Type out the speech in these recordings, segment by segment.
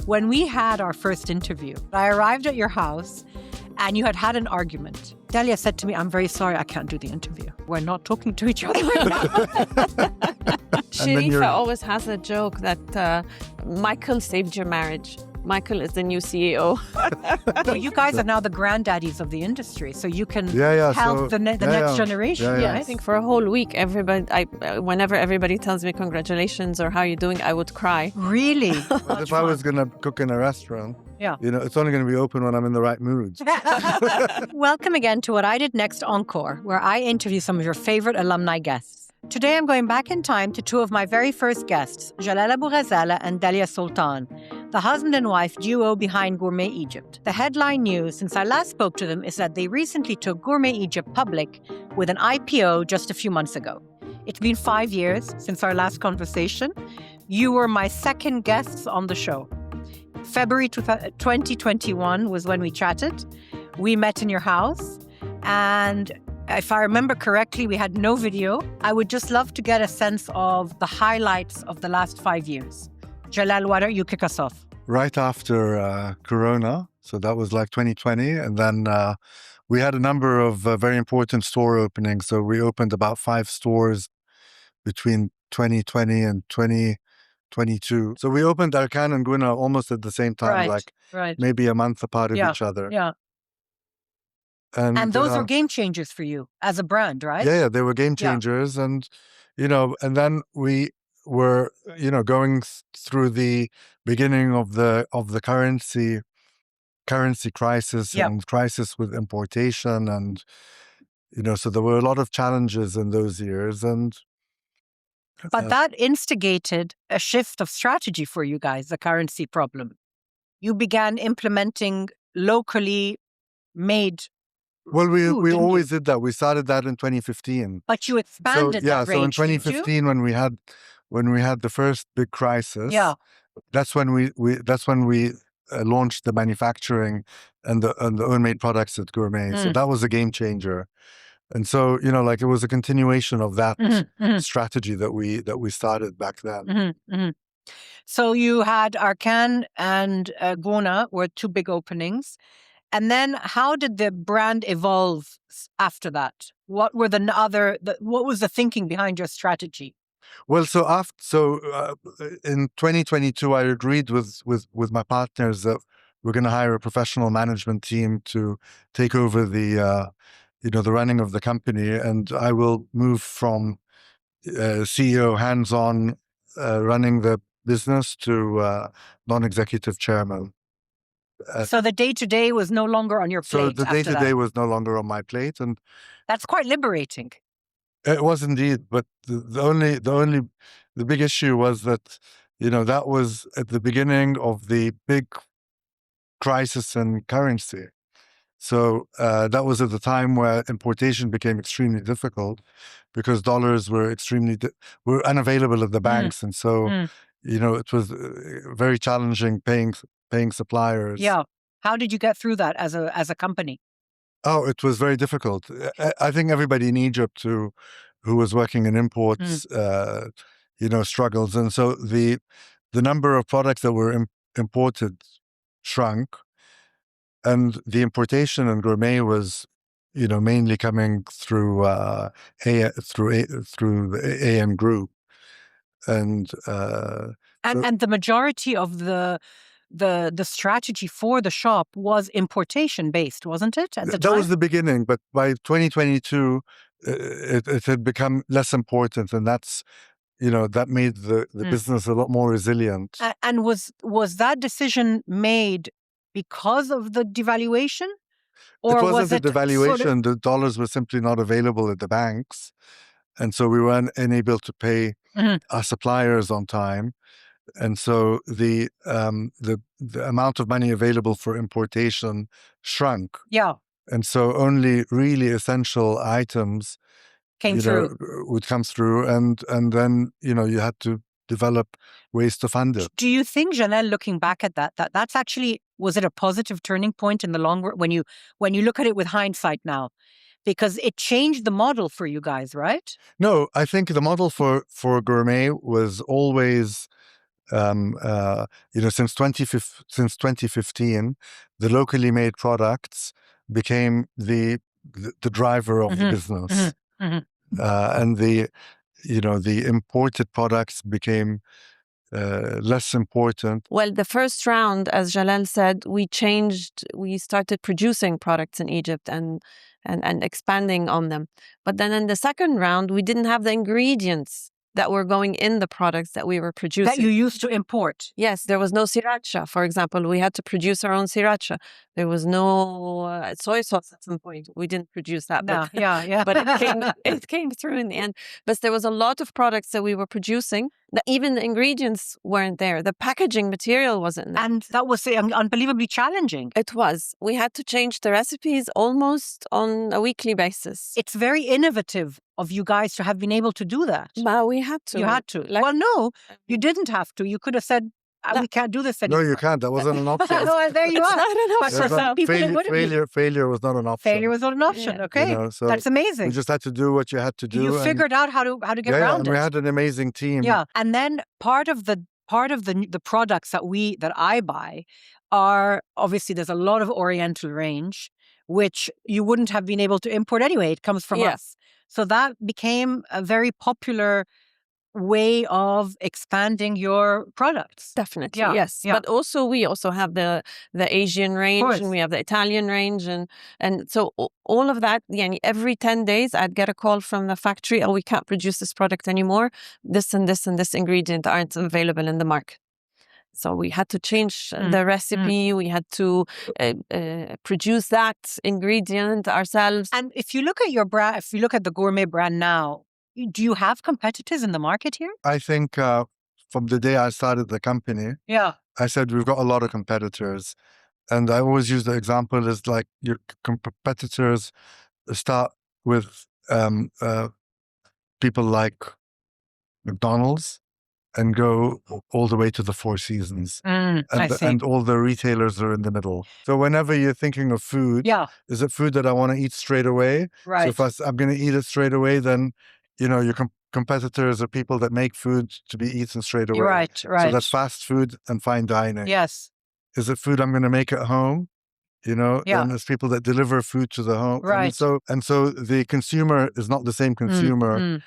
when we had our first interview, I arrived at your house and you had an argument. Dalia said to me, "I'm very sorry, I can't do the interview. We're not talking to each other." Sharifa always has a joke that Michael saved your marriage. Michael is the new CEO. Well, you guys are now the granddaddies of the industry, so you can help the next generation. Yeah, I think for a whole week, whenever everybody tells me congratulations or how you're doing, I would cry. Really? But if I was going to cook in a restaurant, it's only going to be open when I'm in the right mood. Welcome again to What I Did Next Encore, where I interview some of your favorite alumni guests. Today, I'm going back in time to two of my very first guests, Jalal Abu-Gazaleh and Dalia Sultan, the husband and wife duo behind Gourmet Egypt. The headline news since I last spoke to them is that they recently took Gourmet Egypt public with an IPO just a few months ago. It's been 5 years since our last conversation. You were my second guests on the show. February 2021 was when we chatted. We met in your house, and if I remember correctly, we had no video. I would just love to get a sense of the highlights of the last 5 years. Jalal, why don't you kick us off? Right after Corona, so that was like 2020. And then we had a number of very important store openings. So we opened about 5 stores between 2020 and 2022. So we opened Arkan and Guna almost at the same time, maybe a month apart of each other. Yeah. And those are game changers for you as a brand, right? Yeah, they were game changers. And, and then we were, going through the beginning of the currency crisis and crisis with importation. And, so there were a lot of challenges in those years. But that instigated a shift of strategy for you guys, the currency problem. You began implementing locally made Well, we always did that. We started that in 2015. But you expanded that range. So in 2015, when we had the first big crisis, that's when we launched the manufacturing and the own made products at Gourmet. So that was a game changer. And so it was a continuation of that strategy that we started back then. So you had Arkan and Gona were 2 big openings. And then how did the brand evolve after that? What were what was the thinking behind your strategy? Well, in 2022, I agreed with my partners that we're going to hire a professional management team to take over the running of the company. And I will move from CEO hands-on running the business to non-executive chairman. So the day-to-day was no longer on your plate. So the day-to-day was no longer on my plate, and that's quite liberating. It was indeed, but the big issue was that that was at the beginning of the big crisis in currency. So that was at the time where importation became extremely difficult because dollars were were unavailable at the banks, and so it was very challenging paying suppliers. Yeah. How did you get through that as a company? Oh, it was very difficult. I think everybody in Egypt who was working in imports, struggles. And so the number of products that were imported shrunk, and the importation in Gourmet was, mainly coming through through the AM group. And the majority of the strategy for the shop was importation based, wasn't it? That was the beginning, but by 2022, it had become less important, and that's that made the business a lot more resilient. And was that decision made because of the devaluation? Or it wasn't was the devaluation. The dollars were simply not available at the banks, and so we were unable to pay our suppliers on time. And so the amount of money available for importation shrunk. Yeah. And so only really essential items would come through, and then you had to develop ways to fund it. Do you think, Janelle, looking back at that's actually, was it a positive turning point in the long run when you look at it with hindsight now? Because it changed the model for you guys, right? No, I think the model for Gourmet was always Since 2015, the locally made products became the driver of the business, and the imported products became less important. Well, the first round, as Jalal said, we started producing products in Egypt and expanding on them. But then in the second round, we didn't have the ingredients that were going in the products that we were producing. That you used to import. Yes, there was no sriracha, for example. We had to produce our own sriracha. There was no soy sauce at some point. We didn't produce that. No, yeah. But it came through in the end. But there was a lot of products that we were producing that even the ingredients weren't there. The packaging material wasn't there. And that was unbelievably challenging. It was. We had to change the recipes almost on a weekly basis. It's very innovative of you guys to have been able to do that. But we had to. You had to. Well, no, you didn't have to. You could have said, we can't do this anymore. No, you can't. That wasn't an option. No, there you are. But for some people, it wouldn't be. Failure was not an option. Failure was not an option. Yeah. Okay, So that's amazing. You just had to do what you had to do. You figured out how to get around and it. we had an amazing team. Yeah, and then part of the products that I buy are obviously there's a lot of Oriental range, which you wouldn't have been able to import anyway. It comes from us. So that became a very popular way of expanding your products. Definitely, Yeah, yes. yeah. But we also have the Asian range, and we have the Italian range, and so all of that. Yeah, every 10 days, I'd get a call from the factory. Oh, we can't produce this product anymore. This and this and this ingredient aren't available in the market. So we had to change the recipe. We had to produce that ingredient ourselves. And if you look at your brand, if you look at the gourmet brand now, do you have competitors in the market here? I think from the day I started the company, I said we've got a lot of competitors. And I always use the example as like your competitors start with people like McDonald's and go all the way to the Four Seasons. And all the retailers are in the middle. So whenever you're thinking of food, is it food that I want to eat straight away? Right. So if I'm going to eat it straight away, then, your competitors are people that make food to be eaten straight away. Right. So that's fast food and fine dining. Yes. Is it food I'm going to make at home? Then there's people that deliver food to the home. Right. And so the consumer is not the same consumer,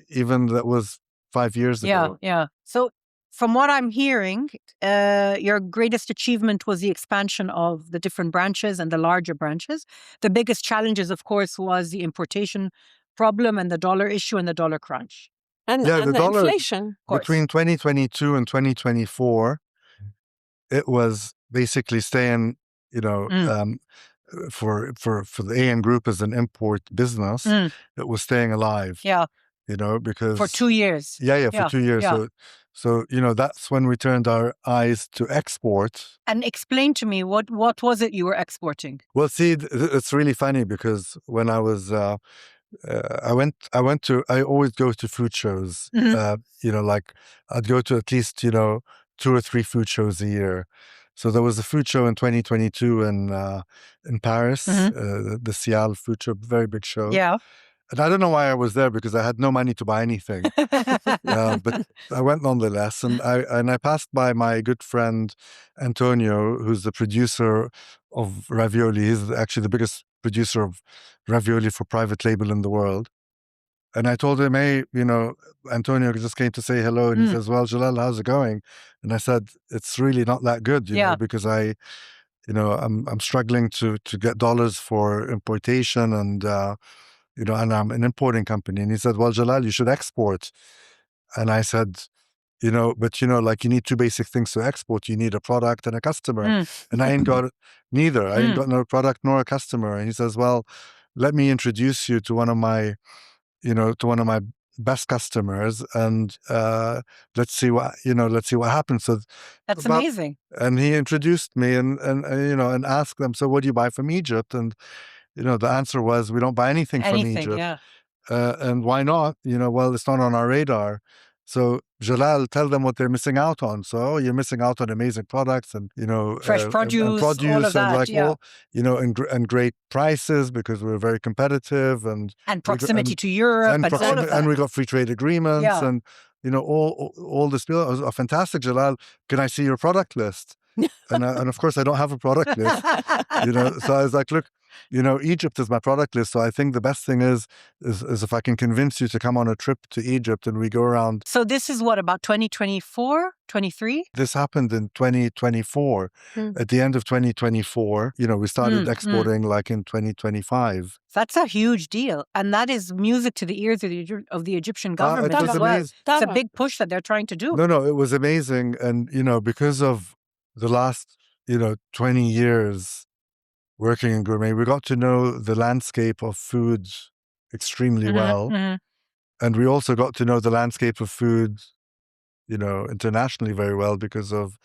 even that was 5 years ago. Yeah. So from what I'm hearing, your greatest achievement was the expansion of the different branches and the larger branches. The biggest challenges, of course, was the importation problem and the dollar issue and the dollar crunch. And the dollar, inflation. Between 2022 and 2024, it was basically staying, for the AN Group as an import business, it was staying alive. Yeah. Because for 2 years. For 2 years. Yeah. So that's when we turned our eyes to export. And explain to me what was it you were exporting? Well, see, it's really funny because when I was I always go to food shows. Like I'd go to at least 2 or 3 food shows a year. So there was a food show in 2022 in Paris, the Cial food show, very big show. Yeah. And I don't know why I was there because I had no money to buy anything. But I went nonetheless. And I passed by my good friend Antonio, who's the producer of ravioli. He's actually the biggest producer of ravioli for private label in the world. And I told him, hey, Antonio just came to say hello. And he says, well, Jalal, how's it going? And I said, it's really not that good, because I'm struggling to get dollars for importation and and I'm an importing company. And he said, well, Jalal, you should export. And I said, but like you need 2 basic things to export. You need a product and a customer. And I ain't got neither. I ain't got no product nor a customer. And he says, well, let me introduce you to one of my best customers and let's see what happens. So that's amazing. And he introduced me and asked them, so what do you buy from Egypt? And the answer was, we don't buy anything from Egypt. Yeah. And why not? Well, it's not on our radar. So Jalal, tell them what they're missing out on. So you're missing out on amazing products and fresh produce, all of that, and great prices because we're very competitive and proximity to Europe and we got free trade agreements and all this. Oh, fantastic, Jalal. Can I see your product list? And of course, I don't have a product list. So I was like, look, Egypt is my product list. So I think the best thing is if I can convince you to come on a trip to Egypt and we go around. So this is what, about 2024, 23? This happened in 2024. At the end of 2024, we started exporting like in 2025. That's a huge deal. And that is music to the ears of the Egyptian government as well. It's a big push that they're trying to do. No, it was amazing. And, because of the last, 20 years working in gourmet, we got to know the landscape of food extremely well. And we also got to know the landscape of food, internationally very well because of,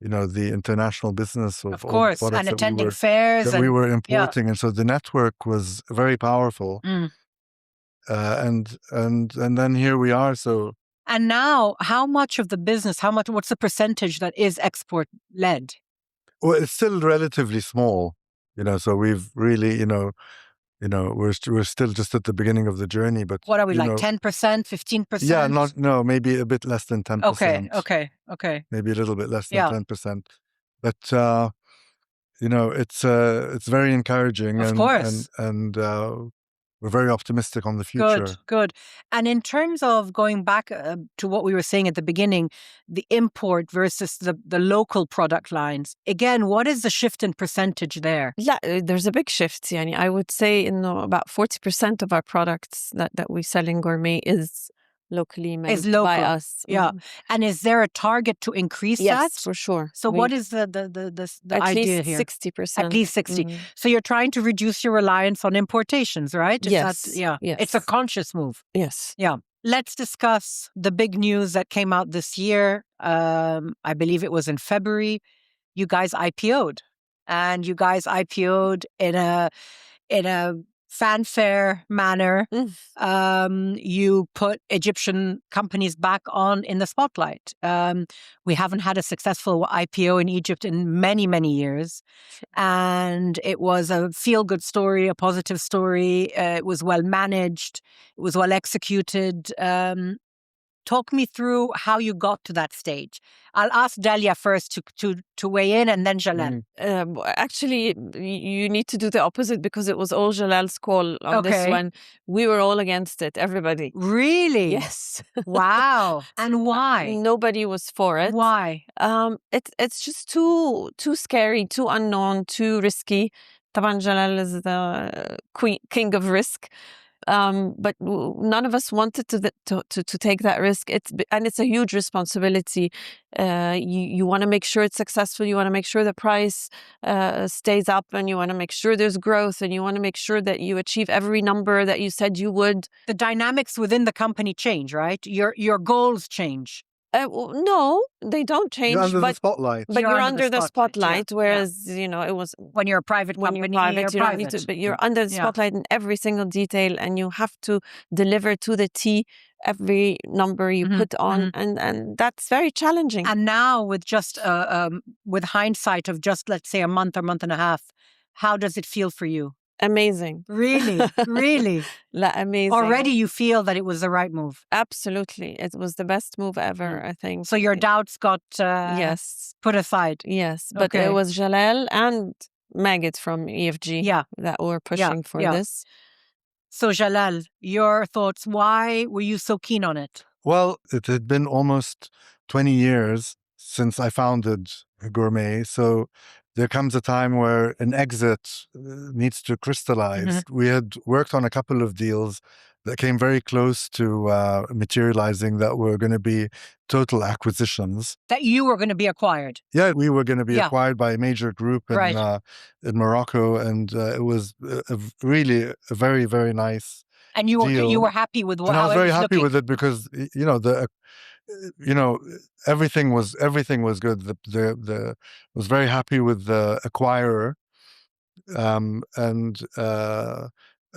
the international business of course, and attending fairs that we were importing. And so the network was very powerful. And then here we are. So. And now, how much of the business, what's the percentage that is export led? Well, it's still relatively small, so we've really, we're still just at the beginning of the journey. But what are we, like 10%, 15%? Yeah, maybe a bit less than 10%. Okay. Maybe a little bit less than 10%. But it's very encouraging. Of course. And we're very optimistic on the future. Good. And in terms of going back to what we were saying at the beginning, the import versus the local product lines, again, what is the shift in percentage there? Yeah, there's a big shift. Yani, I would say about 40% of our products that we sell in gourmet is locally made by us. Yeah. And is there a target to increase that? Yes, for sure. So what is the idea here? At least 60%. At least 60. So you're trying to reduce your reliance on importations, right? Yes. Yes. It's a conscious move. Yes. Yeah. Let's discuss the big news that came out this year. I believe it was in February. You guys IPO'd. And you guys IPO'd in a fanfare manner. You put Egyptian companies back on in the spotlight. We haven't had a successful IPO in Egypt in many, many years. And it was a feel-good story, a positive story. It was well managed. It was well executed. Talk me through how you got to that stage. I'll ask Dalia first to weigh in, and then Jalal. Actually, you need to do the opposite because it was all Jalal's call on this one. We were all against it, everybody. Really? Yes. Wow. And why? Nobody was for it. Why? It's just too scary, too unknown, too risky. Taban Jalal is the king of risk. But none of us wanted to take that risk. It's a huge responsibility. You want to make sure it's successful. You want to make sure the price stays up, and you want to make sure there's growth, and you want to make sure that you achieve every number that you said you would. The dynamics within the company change, right? Your goals change. No, they don't change. You're under the spotlight. But you're under the spotlight, whereas, it was... When you're a private company, you're private. But you're under the spotlight in every single detail, and you have to deliver to the T every number you put on, and that's very challenging. And now with just, with hindsight of just, let's say, a month and a half, how does it feel for you? Amazing. Really? Amazing. Already you feel that it was the right move? Absolutely. It was the best move ever, I think. So your doubts got put aside? Yes. But it was Jalal and Magid from EFG that were pushing for this. So Jalal, your thoughts, why were you so keen on it? Well, it had been almost 20 years since I founded Gourmet. So there comes a time where an exit needs to crystallize. We had worked on a couple of deals that came very close to materializing that were going to be total acquisitions. That you were going to be acquired? Yeah, we were going to be acquired by a major group in Morocco. And it was really a very, very nice And you were happy with what? And I was very happy with it because, everything was good. Was very happy with the acquirer, and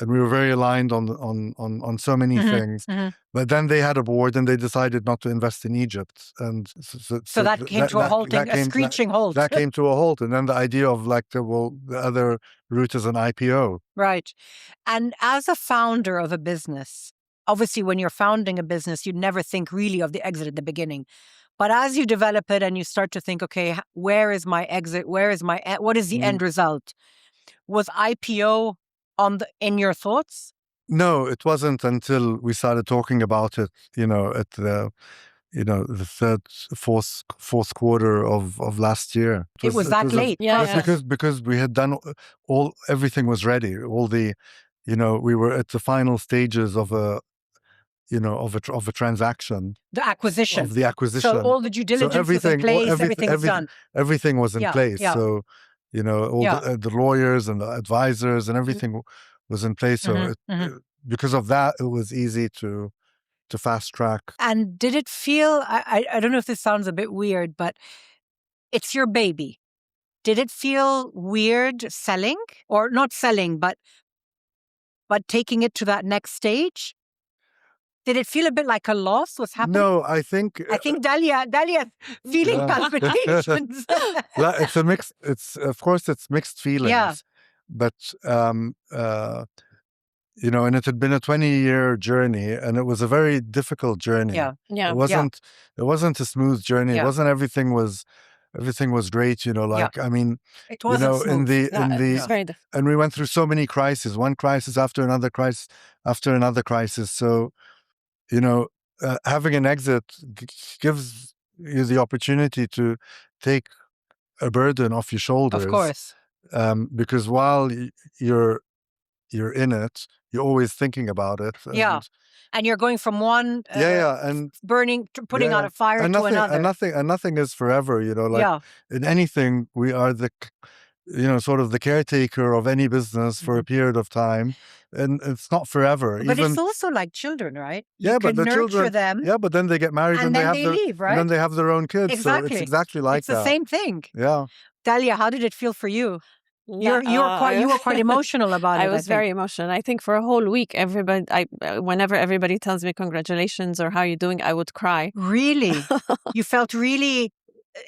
we were very aligned on so many things. But then they had a board, and they decided not to invest in Egypt, and so that came to a halting, a screeching halt. That came to a halt, and then the idea of the other route is an IPO. Right, and as a founder of a business, obviously when you're founding a business, you'd never think really of the exit at the beginning. But as you develop it and you start to think, okay, where is my exit? What is the end result? Was IPO in your thoughts? No, it wasn't until we started talking about it, at the fourth quarter of last year. It was that late. Because we had done everything was ready. We were at the final stages of a transaction. The acquisition. Of the acquisition. So all the due diligence was in place, everything was done. Everything was in place. Yeah. So, the lawyers and the advisors and everything was in place. So because of that, it was easy to fast track. And did it feel, I don't know if this sounds a bit weird, but it's your baby. Did it feel weird selling, or not selling, but taking it to that next stage? Did it feel a bit like a loss? What's happening? No, I think Dalia feeling palpitations. It's a mix. Of course it's mixed feelings. Yeah. But and it had been a 20-year journey, and it was a very difficult journey. Yeah. It wasn't a smooth journey. Yeah. It wasn't everything was great. I mean, it wasn't smooth. And we went through so many crises, one crisis after another crisis after another crisis. So, having an exit gives you the opportunity to take a burden off your shoulders. Of course. Because while you're in it, you're always thinking about it. And you're going from one and burning, putting out a fire to another. And nothing is forever, in anything, we are sort of the caretaker of any business for a period of time. And it's not forever. But it's also like children, right? Yeah, you but the nurture children, them. Yeah, but then they get married and then they leave, right? And then they have their own kids. Exactly. So it's exactly like that. It's the same thing. Yeah. Dalia, how did it feel for you? You were quite emotional about it. I was very emotional. I think for a whole week, whenever everybody tells me congratulations or how you're doing, I would cry. Really? You felt really.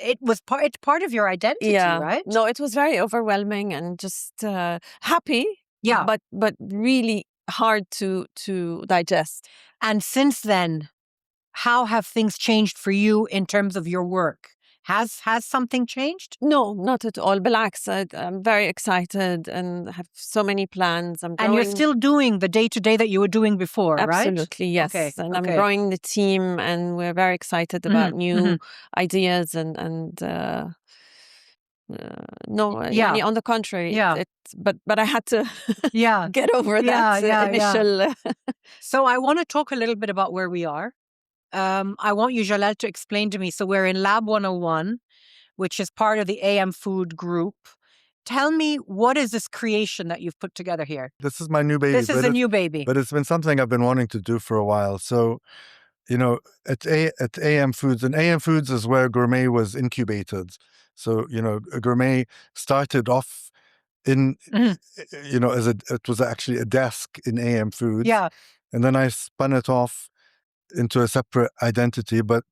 It's part of your identity, right? No, it was very overwhelming and just happy. Yeah, but really hard to digest. And since then, how have things changed for you in terms of your work? Has something changed? No, not at all. Relax. I'm very excited and have so many plans. And you're still doing the day-to-day that you were doing before, right? Absolutely, yes. Okay. And I'm growing the team, and we're very excited about new ideas and on the contrary. But I had to get over that initial... So I want to talk a little bit about where we are. I want you, Jalal, to explain to me. So we're in Lab 101, which is part of the AM Food Group. Tell me, what is this creation that you've put together here? This is my new baby. This is a new baby. But it's been something I've been wanting to do for a while. So, at AM Foods, and AM Foods is where Gourmet was incubated. So, Gourmet started off in, it was actually a desk in AM Foods. Yeah. And then I spun it off into a separate identity, but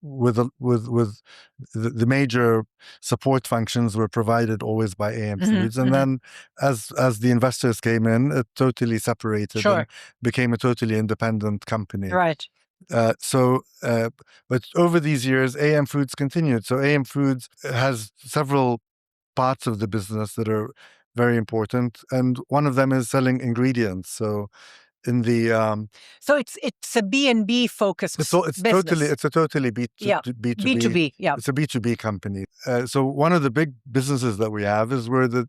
with the major support functions were provided always by AM Foods. And then as the investors came in, it totally separated and became a totally independent company. Right. But over these years, AM Foods continued. So AM Foods has several parts of the business that are very important, and one of them is selling ingredients. So in the so it's a B&B focused business. It's a totally B2B. B2B, yeah. It's a B2B company. So one of the big businesses that we have is we're the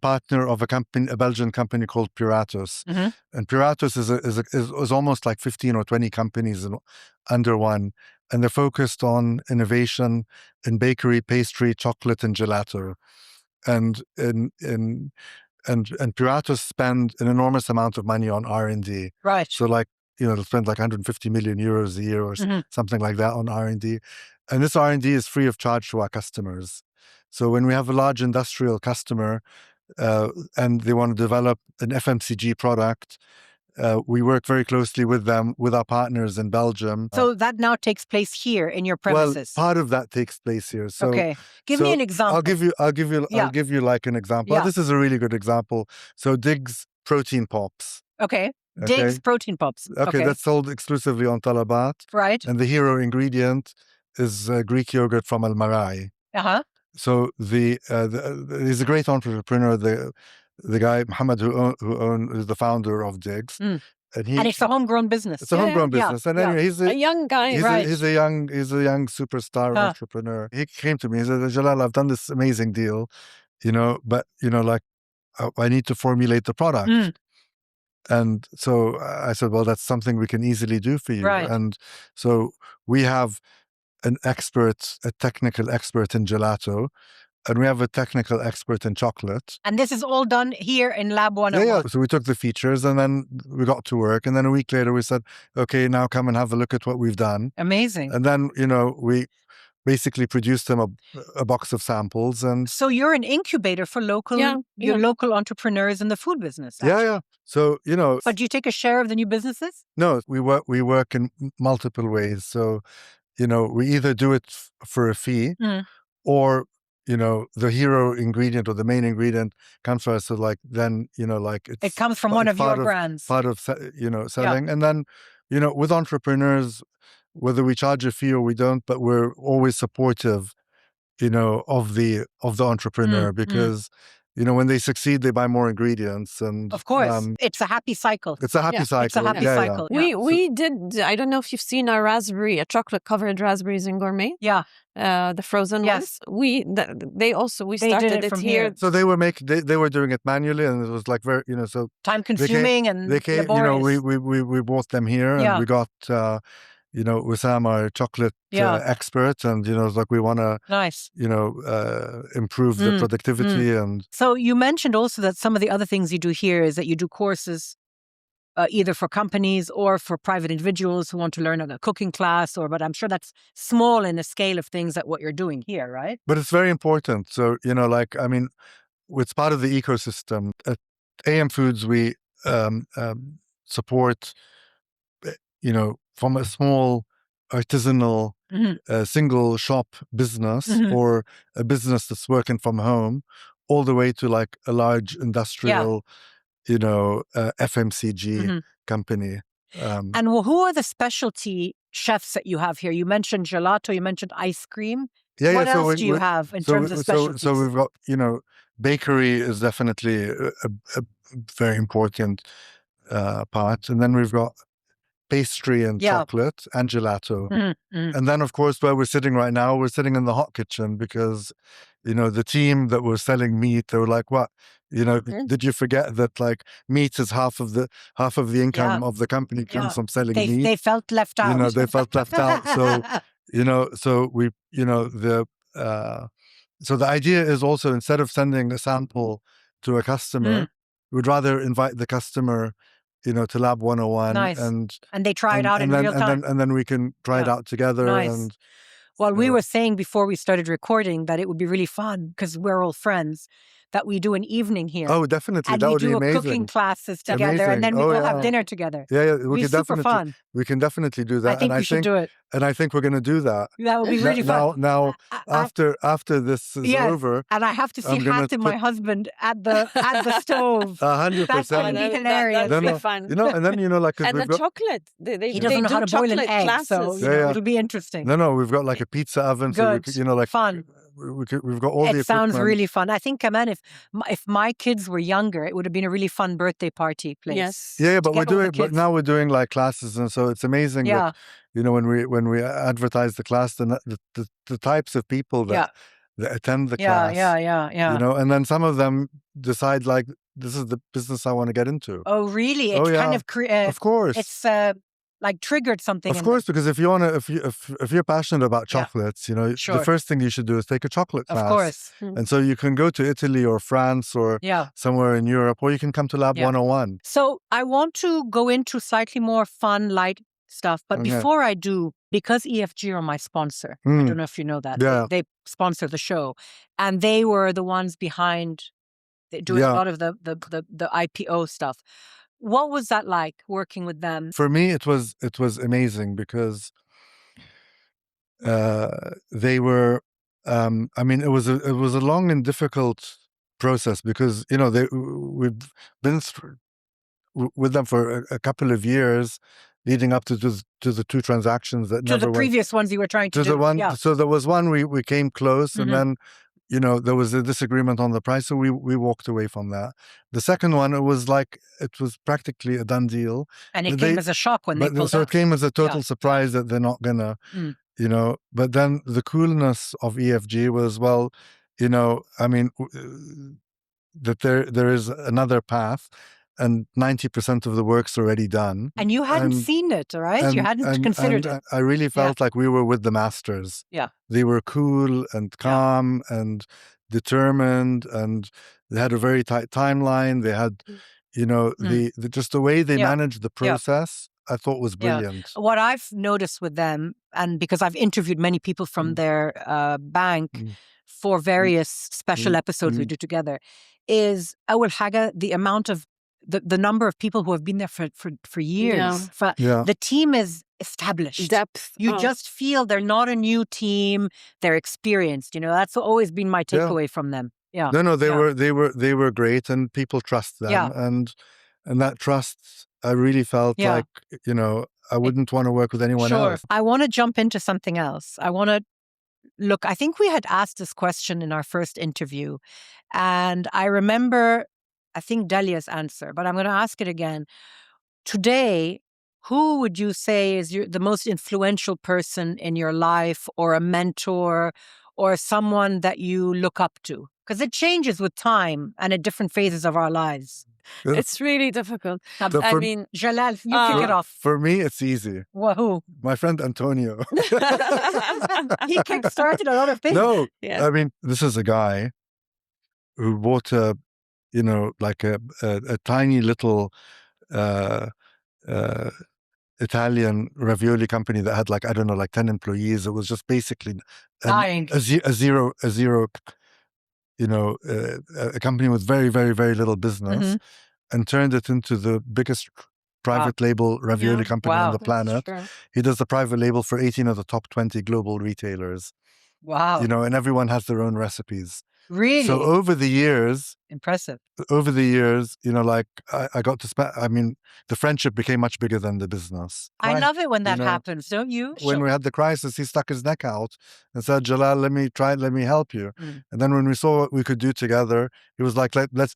partner of a Belgian company called Piratus. And Piratus is almost like 15 or 20 companies under one, and they're focused on innovation in bakery, pastry, chocolate, and gelato. And Piratus spend an enormous amount of money on R&D. Right. So they'll spend like 150 million euros a year or something like that on R&D. And this R&D is free of charge to our customers. So when we have a large industrial customer and they want to develop an FMCG product, we work very closely with them, with our partners in Belgium. So that now takes place here in your premises. Well, part of that takes place here. So, give me an example. I'll give you like an example. Yeah. This is a really good example. So Diggs protein pops. Okay. Okay? Diggs protein pops. Okay, that's sold exclusively on Talabat. Right. And the hero ingredient is Greek yogurt from Al Marai. Uh-huh. So he's a great entrepreneur. The guy Muhammad who's the founder of Diggs. And it's a homegrown business. It's a homegrown business. And anyway, he's a young guy. He's a young superstar entrepreneur. He came to me. He said, Jalal, I've done this amazing deal, but like I need to formulate the product. And so I said, well, that's something we can easily do for you. Right. And so we have a technical expert in gelato, and we have a technical expert in chocolate. And this is all done here in Lab 101. Yeah. So we took the features and then we got to work. And then a week later we said, okay, now come and have a look at what we've done. Amazing. And then, we basically produced them a box of samples. And so you're an incubator for local entrepreneurs in the food business. Actually. Yeah. So, But do you take a share of the new businesses? No, we work in multiple ways. So, we either do it for a fee or, the hero ingredient or the main ingredient comes for us. So then, it comes from one of your brands. Part of, selling. And then, with entrepreneurs, whether we charge a fee or we don't, but we're always supportive, of the entrepreneur because, when they succeed, they buy more ingredients. And of course, it's a happy cycle. It's a happy cycle. It's a happy cycle. Yeah. We did, I don't know if you've seen our chocolate covered raspberries in Gourmet. Yeah. The frozen ones. We started it here. So they were doing it manually, and it was like very, so time consuming and laborious. We bought them here, and we got, Wissam, our chocolate expert, and it was like we want to, improve the productivity. And so you mentioned also that some of the other things you do here is that you do courses. Either for companies or for private individuals who want to learn a cooking class, but I'm sure that's small in the scale of things that what you're doing here, right? But it's very important. So, it's part of the ecosystem. At AM Foods, we support, from a small artisanal single shop business or a business that's working from home, all the way to like a large industrial FMCG company. And who are the specialty chefs that you have here? You mentioned gelato, you mentioned ice cream. What else do you have in terms of specialties? So we've got, bakery is definitely a very important part. And then we've got pastry and chocolate and gelato. And then, of course, where we're sitting right now, we're sitting in the hot kitchen because, the team that was selling meat, they were like, what? Did you forget that like meat is half of the income of the company comes from selling meat? They felt left out. They felt left out. So, so we, so the idea is also, instead of sending a sample to a customer, we'd rather invite the customer, to Lab 101. Nice. And they try it out in real time. And then we can try it out together. Nice. And well, we were saying before we started recording that it would be really fun because we're all friends, that we do an evening here. Oh, definitely. And that would be amazing. And we do cooking classes together, and then we will have dinner together. Yeah. Super fun. We can definitely do that. I think we should do it. And I think we're going to do that. That would be really fun. Now, after this is over, and I have to see Hatim, my husband, at the stove. 100%. That's going to be hilarious. That'd be fun. And then like and the chocolate. He doesn't know how to boil an egg, classes. so it'll be interesting. No, we've got like a pizza oven, Good. so like fun. We've got all the It sounds equipment. really fun. I think, Kaman, if my kids were younger, it would have been a really fun birthday party place. Yes. Yeah, but now we're doing like classes, and so it's amazing that when we advertise the class, the types of people that attend the class. Yeah. And then some of them decide like, this is the business I want to get into. Oh, really? It's kind of of course. It's like triggered something. Of course, because if you're passionate about chocolates, the first thing you should do is take a chocolate class. Of course. And so you can go to Italy or France or somewhere in Europe, or you can come to Lab 101. So I want to go into slightly more fun, light stuff. But before I do, because EFG are my sponsor, I don't know if you know that. Yeah. They sponsor the show. And they were the ones behind doing a lot of the IPO stuff. What was that like working with them? For me, it was amazing because they were. It was a long and difficult process because we've been through with them for a couple of years, leading up to the two transactions that never went. To the previous ones you were trying to do. The one, yeah. So there was one we came close, and then there was a disagreement on the price, so we walked away from that. The second one, it was practically a done deal, and it came as a shock when they pulled out. It came as a total surprise that they're not gonna, But then the coolness of EFG was, that there is another path, and 90% of the work's already done. And you hadn't seen it, right? You hadn't considered it. I really felt like we were with the masters. Yeah. They were cool and calm and determined, and they had a very tight timeline. They had, just the way they managed the process, I thought was brilliant. Yeah. What I've noticed with them, and because I've interviewed many people from their bank for various special episodes we do together, is Awal Haga, the amount of the number of people who have been there for years. The team is established. Depth. You just feel they're not a new team. They're experienced. That's always been my takeaway from them. Yeah. No, they were great, and people trust them. And that trust, I really felt like, I wouldn't want to work with anyone else. I want to jump into something else. I think we had asked this question in our first interview, and I remember, I think, Dalia's answer, but I'm going to ask it again. Today, who would you say is the most influential person in your life, or a mentor, or someone that you look up to? Because it changes with time and at different phases of our lives. It's really difficult. Jalal, you kick it off. For me, it's easy. Who? My friend Antonio. He kick-started a lot of things. No, this is a guy who bought a tiny little Italian ravioli company that had 10 employees. It was just basically a zero, a company with very, very, very little business, and turned it into the biggest private label ravioli company on the planet. He does the private label for 18 of the top 20 global retailers. Wow. And everyone has their own recipes. Really? So over the years... Impressive. Over the years, I got to spend... the friendship became much bigger than the business. I love it when that happens, don't you? When we had the crisis, he stuck his neck out and said, Jalal, let me help you. And then when we saw what we could do together, he was like, let's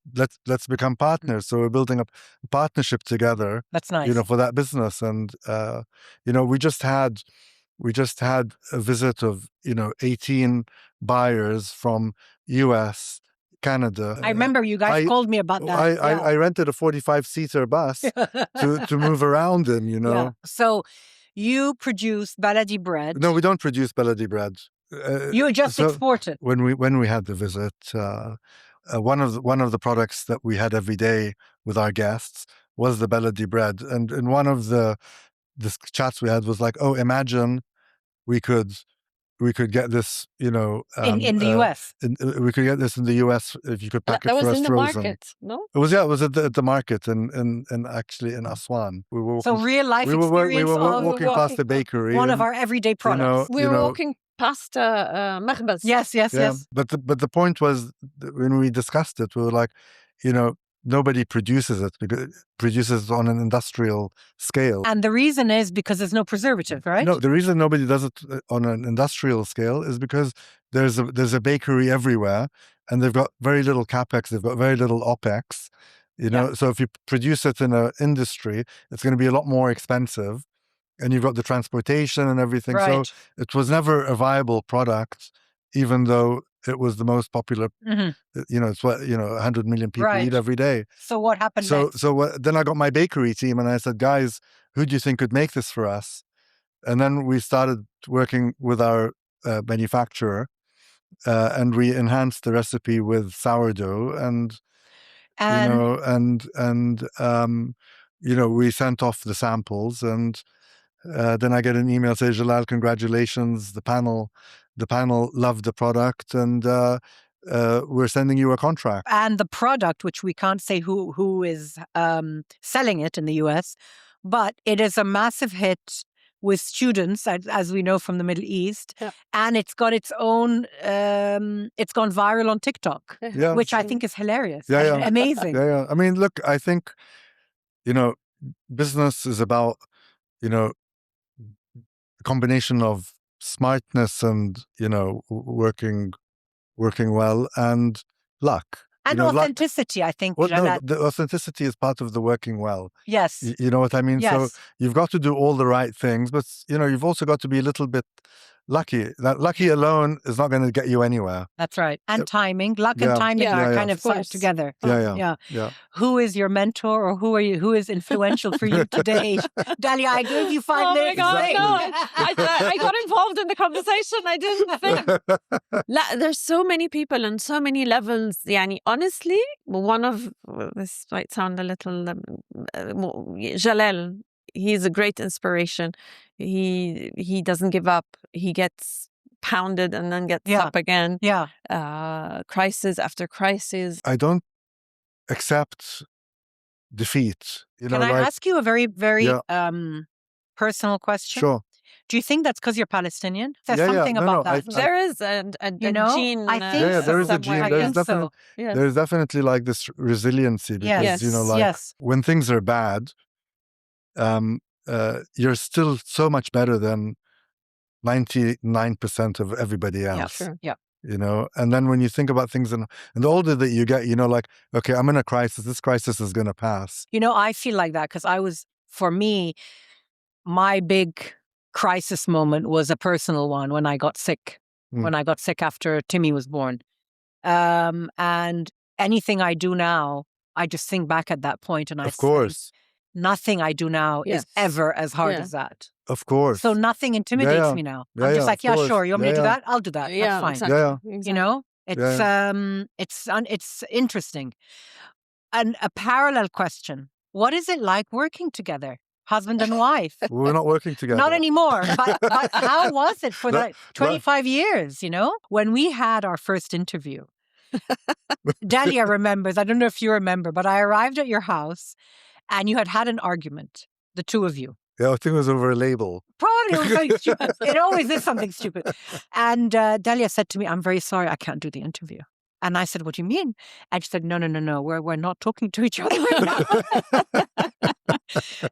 become partners. So we're building up a partnership together. That's nice. For that business. And, we just had a visit of, 18 buyers from US, Canada. I remember you guys called me about that. I rented a 45-seater bus to move around in, Yeah. So you produce baladi bread. No, we don't produce baladi bread. You just export it. When we had the visit, one of the products that we had every day with our guests was the baladi bread. And in one of the chats we had was like, oh, imagine we could get this, in the US. We could get this in the US if you could pack it for us frozen. That was in the market, no? It was at the market and actually in Aswan. We were walking, real life experience. We were walking past the bakery. One of our everyday products. We were walking past Makhbaz. Yes. But the point was, when we discussed it, we were like, nobody produces it, because it produces on an industrial scale. And the reason is because there's no preservative, right? No, the reason nobody does it on an industrial scale is because there's a bakery everywhere, and they've got very little capex, they've got very little opex. So if you produce it in an industry, it's going to be a lot more expensive, and you've got the transportation and everything. Right. So it was never a viable product, even though it was the most popular. It's what 100 million people eat every day. So what happened next? Then I got my bakery team, and I said, guys, who do you think could make this for us? And then we started working with our manufacturer, and we enhanced the recipe with sourdough, and we sent off the samples, and then I get an email saying, Jalal, congratulations, the panel loved the product, and we're sending you a contract. And the product, which we can't say who is selling it in the US, but it is a massive hit with students, as we know from the Middle East. Yeah. And it's got its own, it's gone viral on TikTok, which I think is hilarious. Yeah. Amazing. Yeah. I mean, look, I think, business is about, a combination of smartness and, working well and luck. And authenticity, I think. Well, no, the authenticity is part of the working well. Yes. You know what I mean? Yes. So you've got to do all the right things, but, you've also got to be a little bit lucky. That lucky alone is not going to get you anywhere. That's right. And timing. Luck and timing are kind of together. Yeah. Who is your mentor, or who is influential for you today? Dalia, I gave you 5 minutes. Oh my God, no. I got involved in the conversation. I didn't think. There's so many people and so many levels. Yani, honestly, this might sound a little, Jalal, he's a great inspiration. He doesn't give up. He gets pounded and then gets up again. Yeah. Crisis after crisis. I don't accept defeat. Can I ask you a very, very personal question? Sure. Do you think that's because you're Palestinian? There's something about that. There is a gene. I think there is a gene. There's definitely like this resiliency because, when things are bad, you're still so much better than 99% of everybody else. Yeah, sure. Yeah. And then when you think about things, and the older that you get, like, okay, I'm in a crisis. This crisis is going to pass. I feel like that because for me, my big crisis moment was a personal one when I got sick. When I got sick after Timmy was born. And anything I do now, I just think back at that point and I say, nothing I do now is ever as hard as that. Of course. So nothing intimidates me now. I'm just like, sure. You want me to do that? I'll do that. Yeah, that's fine. Exactly. It's interesting. And a parallel question. What is it like working together? Husband and wife. We're not working together. Not anymore. But how was it for 25 years, When we had our first interview, Dalia remembers, I don't know if you remember, but I arrived at your house and you had an argument, the two of you. Yeah, I think it was over a label. Probably it was something stupid. It always is something stupid. And Dalia said to me, I'm very sorry, I can't do the interview. And I said, what do you mean? And she said, no, we're not talking to each other right now.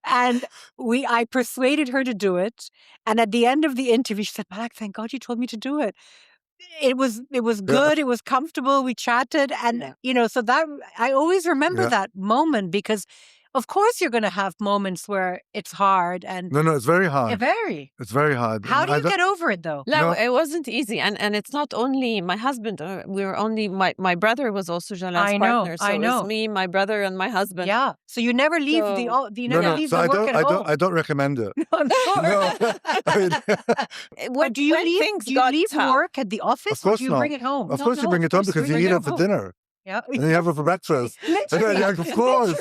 And I persuaded her to do it. And at the end of the interview, she said, Malak, thank God you told me to do it. It was good. It was comfortable. We chatted. And, so that I always remember that moment because of course you're going to have moments where it's hard. And no, it's very hard. It's very hard. How do you get over it though? No, it wasn't easy. And it's not only my husband. We were only, my brother was also Jalal's partner. So it was me, my brother and my husband. Yeah. So you never leave the work at home. I don't recommend it. No, I'm sure. Do you leave work at the office? Of course or do you bring it home? Of course you bring it home because you eat it for dinner. Yeah. And you have it for breakfast. Of course.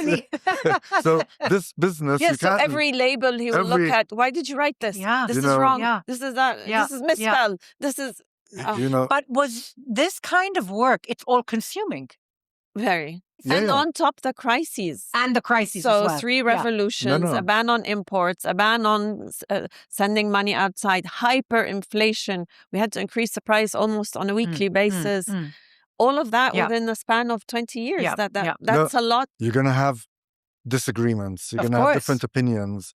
So this business, you can't... so every label he will look at, why did you write this? Yeah. This is wrong. Yeah. This is that. This is misspelled. This is... But was this kind of work, it's all consuming? Very. And on top, the crises. And the crises so as well. 3 revolutions, a ban on imports, a ban on sending money outside, hyperinflation. We had to increase the price almost on a weekly basis. All of that within the span of 20 years. That's a lot. You're going to have disagreements. You're going to have different opinions.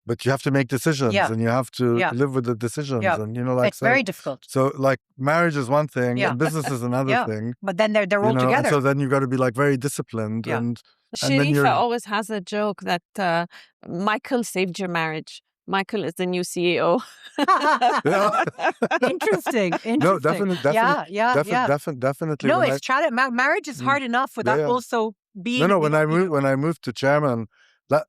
But you have to make decisions and you have to live with the decisions. And, it's very difficult. So like marriage is one thing and business is another thing. But then they're all together. So then you've got to be like very disciplined. And Sharifa always has a joke that Michael saved your marriage. Michael is the new CEO. Interesting. No, definitely. Definitely. No, it's marriage is hard enough without also being. No. When I moved to chairman,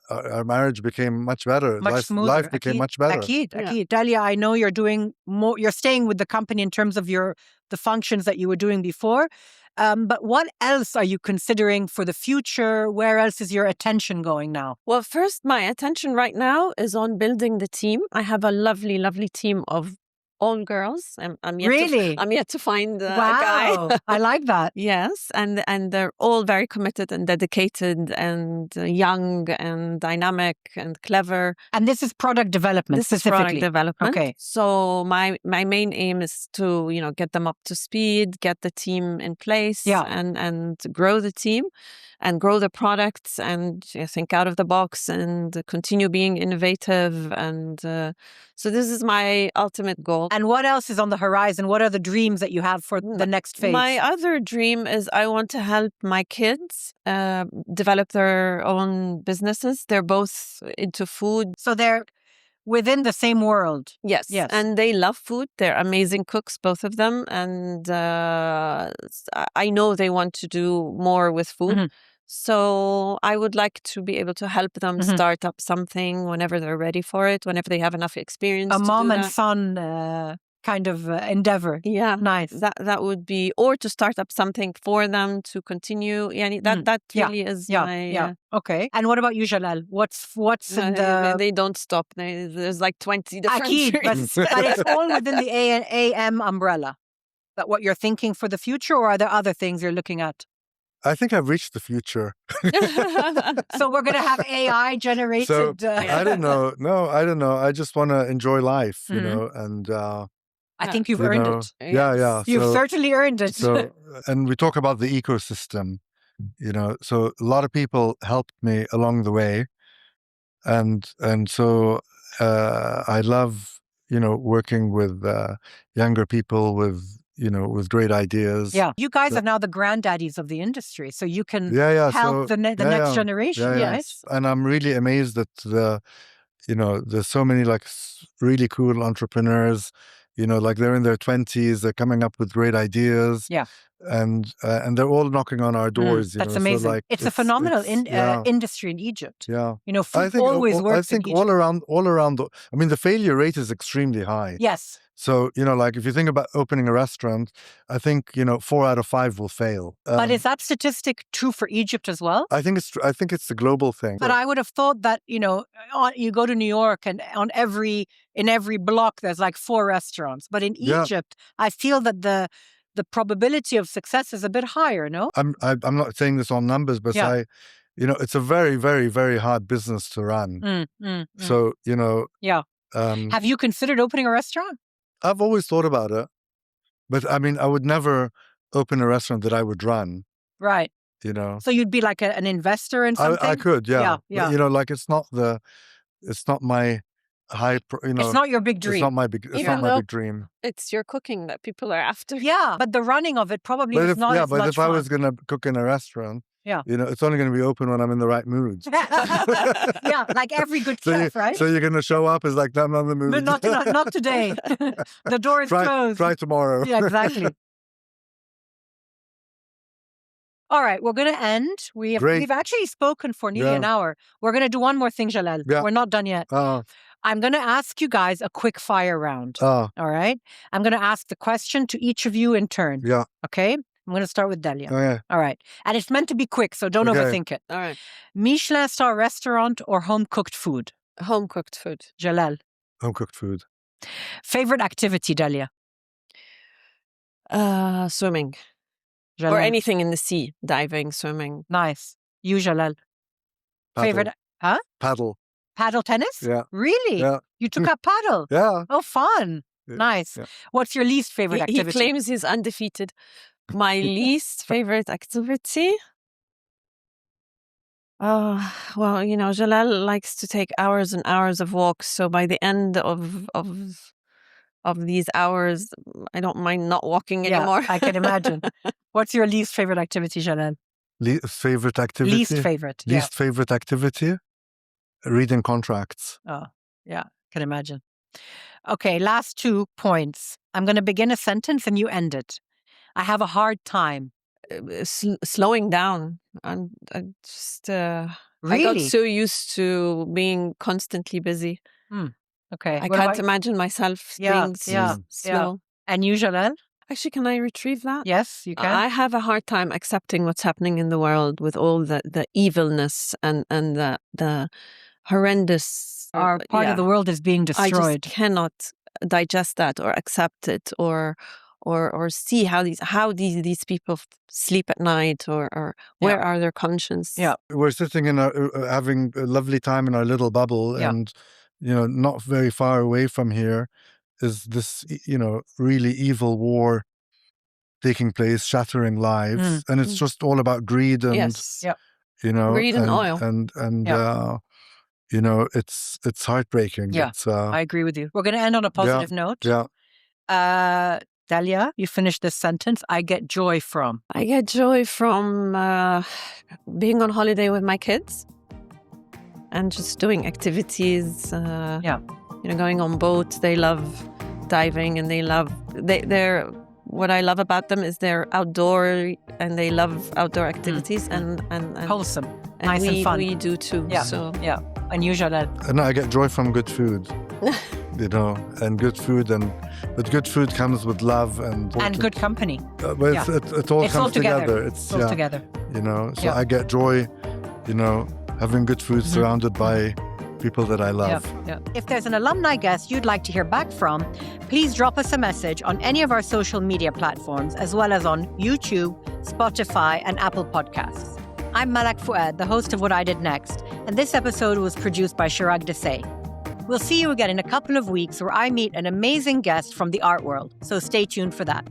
our marriage became much better. Much smoother. Life became much better. Akid. Dalia, I know you're doing more. You're staying with the company in terms of the functions that you were doing before. But what else are you considering for the future? Where else is your attention going now? Well, first, my attention right now is on building the team. I have a lovely, lovely team of all girls. I'm yet to find a guy. I like that. Yes, and they're all very committed and dedicated and young and dynamic and clever. And this is product development. This is product development. Okay. So my main aim is to get them up to speed, get the team in place, and grow the team. grow the products and think out of the box and continue being innovative. And so this is my ultimate goal. And what else is on the horizon? What are the dreams that you have for the next phase? My other dream is I want to help my kids develop their own businesses. They're both into food. So they're within the same world. Yes. And they love food. They're amazing cooks, both of them. And I know they want to do more with food. Mm-hmm. So I would like to be able to help them start up something whenever they're ready for it, whenever they have enough experience. A mom and son kind of endeavor. Yeah. Nice. That would be, or to start up something for them to continue. That really is my... Okay. And what about you, Jalal? What's in the... They don't stop. There's like 20 different dreams. But it's all within the AM umbrella. That what you're thinking for the future, or are there other things you're looking at? I think I've reached the future. So we're going to have AI generated... So, I don't know. No, I don't know. I just want to enjoy life, you know, and... I think you've earned it. Yeah. You've certainly earned it. So, and we talk about the ecosystem, you know, so a lot of people helped me along the way. And so I love, you know, working with younger people with great ideas. Yeah. You guys are now the granddaddies of the industry, so you can help the next generation. Yes. And I'm really amazed that there's so many like really cool entrepreneurs, you know, like they're in their 20s, they're coming up with great ideas. Yeah. And they're all knocking on our doors. That's amazing. So like, it's a phenomenal industry in Egypt. Yeah. You know, food always works. I think all around, I mean, the failure rate is extremely high. Yes. So, you know, like if you think about opening a restaurant, I think, 4 out of 5 will fail. But is that statistic true for Egypt as well? I think it's the global thing. But I would have thought that, you go to New York and in every block, there's like 4 restaurants. But in Egypt, I feel that the probability of success is a bit higher, no? I'm not saying this on numbers, but it's a very, very, very hard business to run. So, have you considered opening a restaurant? I've always thought about it, but I mean, I would never open a restaurant that I would run. Right. So you'd be like an investor in something? I could, yeah. But, like it's not my high, it's not your big dream. It's not my big dream. It's your cooking that people are after. Yeah, but the running of it probably is not as much but if fun. I was going to cook in a restaurant, it's only going to be open when I'm in the right mood. Yeah, like every good chef, right? So you're going to show up as like, I'm not in the mood. But not today. The door is closed. Try tomorrow. Yeah, exactly. All right, we're going to end. We've actually spoken for nearly an hour. We're going to do one more thing, Jalal. Yeah. We're not done yet. I'm going to ask you guys a quick fire round. All right? I'm going to ask the question to each of you in turn. Yeah. Okay? I'm going to start with Dalia. Okay. All right. And it's meant to be quick, so don't overthink it. All right. Michelin star restaurant or home-cooked food? Home-cooked food. Jalal? Home-cooked food. Favorite activity, Dalia? Swimming. Jalal? Or anything in the sea. Diving, swimming. Nice. You, Jalal? Paddle. Favorite? Huh? Paddle. Paddle tennis? Yeah. Really? Yeah. You took up paddle? Yeah. Oh, fun. Yeah. Nice. Yeah. What's your least favorite activity? He claims he's undefeated. My least favorite activity? Well, Jalal likes to take hours and hours of walks. So by the end of these hours, I don't mind not walking anymore. I can imagine. What's your least favorite activity, Jalal? Least favorite activity? Least favorite. Least favorite activity? Reading contracts. Oh, yeah, can imagine. Okay, last 2 points. I'm going to begin a sentence and you end it. I have a hard time. Slowing down. I got so used to being constantly busy. Okay. I can't imagine myself being slow. Yeah. And you, Jalal? Actually, can I retrieve that? Yes, you can. I have a hard time accepting what's happening in the world with all the evilness and the horrendous... Our part of the world is being destroyed. I just cannot digest that or accept it or see how these people sleep at night or where are their conscience. Yeah. We're sitting in having a lovely time in our little bubble and, not very far away from here is this, really evil war taking place, shattering lives. And it's just all about greed and, Greed and oil. And it's heartbreaking. Yeah, I agree with you. We're going to end on a positive note. Yeah. Dalia, you finish this sentence. I get joy from. I get joy from being on holiday with my kids and just doing activities. Going on boats. They love diving, and they're what I love about them is they're outdoor and they love outdoor activities and wholesome, nice and fun. We do too. Yeah. So And you, Jalal? And I get joy from good food. And good food, but good food comes with love and good company. It all comes together. It's all together. So I get joy, having good food surrounded by people that I love. Yeah. If there's an alumni guest you'd like to hear back from, please drop us a message on any of our social media platforms, as well as on YouTube, Spotify, and Apple Podcasts. I'm Malak Fuad, the host of What I Did Next, and this episode was produced by Chirag Desai. We'll see you again in a couple of weeks where I meet an amazing guest from the art world, so stay tuned for that.